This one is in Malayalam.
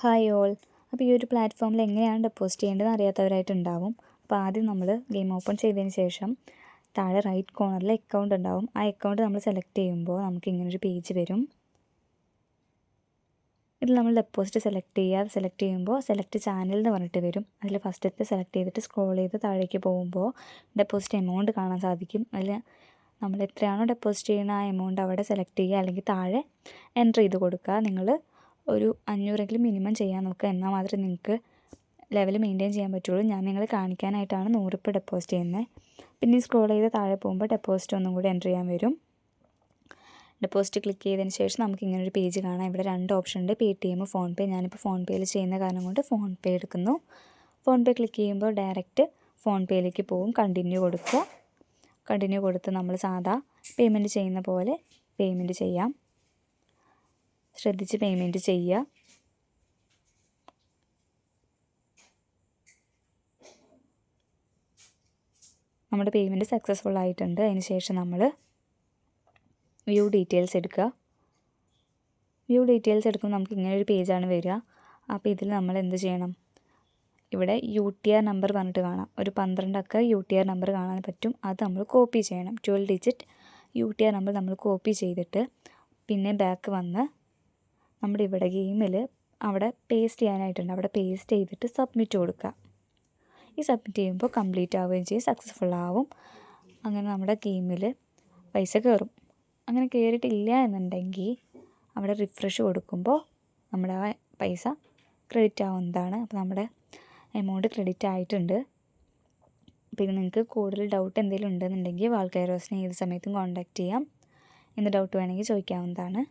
Hi all. അപ്പോൾ ഈ ഒരു പ്ലാറ്റ്ഫോമിൽ എങ്ങനെയാണ് ഡെപ്പോസിറ്റ് ചെയ്യേണ്ടതെന്ന് അറിയാത്തവരായിട്ടുണ്ടാവും. അപ്പോൾ ആദ്യം നമ്മൾ ഗെയിം ഓപ്പൺ ചെയ്തതിന് ശേഷം താഴെ റൈറ്റ് കോർണറിൽ അക്കൗണ്ട് ഉണ്ടാവും. ആ അക്കൗണ്ട് നമ്മൾ സെലക്ട് ചെയ്യുമ്പോൾ നമുക്ക് ഇങ്ങനൊരു പേജ് വരും. ഇതിൽ നമ്മൾ ഡെപ്പോസിറ്റ് സെലക്ട് ചെയ്യുമ്പോൾ സെലക്ട് ചാനൽ എന്ന് പറഞ്ഞിട്ട് വരും. അതിൽ ഫസ്റ്റത്തെ സെലക്ട് ചെയ്തിട്ട് സ്ക്രോൾ ചെയ്ത് താഴേക്ക് പോകുമ്പോൾ ഡെപ്പോസിറ്റ് എമൗണ്ട് കാണാൻ സാധിക്കും. അതിൽ നമ്മൾ എത്രയാണോ ഡെപ്പോസിറ്റ് ചെയ്യുന്ന ആ എമൗണ്ട് അവിടെ സെലക്ട് ചെയ്യുക, അല്ലെങ്കിൽ താഴെ എൻ്റർ ചെയ്ത് കൊടുക്കുക. നിങ്ങൾ ഒരു 500 മിനിമം ചെയ്യാൻ നോക്കുക, എന്നാൽ മാത്രമേ നിങ്ങൾക്ക് ലെവൽ മെയിൻറ്റെയിൻ ചെയ്യാൻ പറ്റുള്ളൂ. ഞാൻ നിങ്ങളെ കാണിക്കാനായിട്ടാണ് 100 ഡെപ്പോസിറ്റ് ചെയ്യുന്നത്. പിന്നെ സ്ക്രോൾ ചെയ്ത് താഴെ പോകുമ്പോൾ ഡെപ്പോസിറ്റ് ഒന്നും കൂടി എൻ്റർ ചെയ്യാൻ വരും. ഡെപ്പോസിറ്റ് ക്ലിക്ക് ചെയ്തതിന് ശേഷം നമുക്ക് ഇങ്ങനൊരു പേജ് കാണാം. ഇവിടെ 2 ഓപ്ഷൻ ഉണ്ട്, പേടിഎം, ഫോൺ പേ. ഞാനിപ്പോൾ ഫോൺ പേയിൽ ചെയ്യുന്ന കാരണം കൊണ്ട് ഫോൺ പേ എടുക്കുന്നു. ഫോൺ പേ ക്ലിക്ക് ചെയ്യുമ്പോൾ ഡയറക്റ്റ് ഫോൺ പേയിലേക്ക് പോകും. കണ്ടിന്യൂ കൊടുക്കുക. കണ്ടിന്യൂ കൊടുത്ത് നമ്മൾ സാധാ പേയ്മെൻറ്റ് ചെയ്യുന്ന പോലെ പേയ്മെൻറ്റ് ചെയ്യാം. ശ്രദ്ധിച്ച് പേയ്മെൻറ്റ് ചെയ്യുക. നമ്മുടെ പേയ്മെൻറ്റ് സക്സസ്ഫുൾ ആയിട്ടുണ്ട്. അതിന് ശേഷം നമ്മൾ വ്യൂ ഡീറ്റെയിൽസ് എടുക്കുക. വ്യൂ ഡീറ്റെയിൽസ് എടുക്കുമ്പോൾ നമുക്ക് ഇങ്ങനെ ഒരു പേജാണ് വരിക. അപ്പോൾ ഇതിൽ നമ്മൾ എന്ത് ചെയ്യണം, ഇവിടെ UTR നമ്പർ പറഞ്ഞിട്ട് കാണാം. ഒരു 12 അക്ക UTR നമ്പർ കാണാൻ പറ്റും. അത് നമ്മൾ കോപ്പി ചെയ്യണം. 12 ഡിജിറ്റ് UTR നമ്പർ നമ്മൾ കോപ്പി ചെയ്തിട്ട് പിന്നെ ബാക്ക് വന്ന് നമ്മുടെ ഇവിടെ ഗെയിമിൽ അവിടെ പേസ്റ്റ് ചെയ്യാനായിട്ടുണ്ട്. അവിടെ പേസ്റ്റ് ചെയ്തിട്ട് സബ്മിറ്റ് കൊടുക്കുക. ഈ സബ്മിറ്റ് ചെയ്യുമ്പോൾ കംപ്ലീറ്റ് ആവുകയും ചെയ്യും, സക്സസ്ഫുൾ ആവും. അങ്ങനെ നമ്മുടെ ഗെയിമിൽ പൈസ കയറും. അങ്ങനെ കയറിയിട്ടില്ല എന്നുണ്ടെങ്കിൽ അവിടെ റിഫ്രഷ് കൊടുക്കുമ്പോൾ നമ്മുടെ ആ പൈസ ക്രെഡിറ്റ് ആവുന്നതാണ്. അപ്പോൾ നമ്മുടെ എമൗണ്ട് ക്രെഡിറ്റ് ആയിട്ടുണ്ട്. പിന്നെ നിങ്ങൾക്ക് കൂടുതൽ ഡൗട്ട് എന്തെങ്കിലും ഉണ്ടെന്നുണ്ടെങ്കിൽ വാൾ കൈറോസിനെ ഏത് സമയത്തും കോൺടാക്റ്റ് ചെയ്യാം. എന്ത് ഡൗട്ട് വേണമെങ്കിൽ ചോദിക്കാവുന്നതാണ്.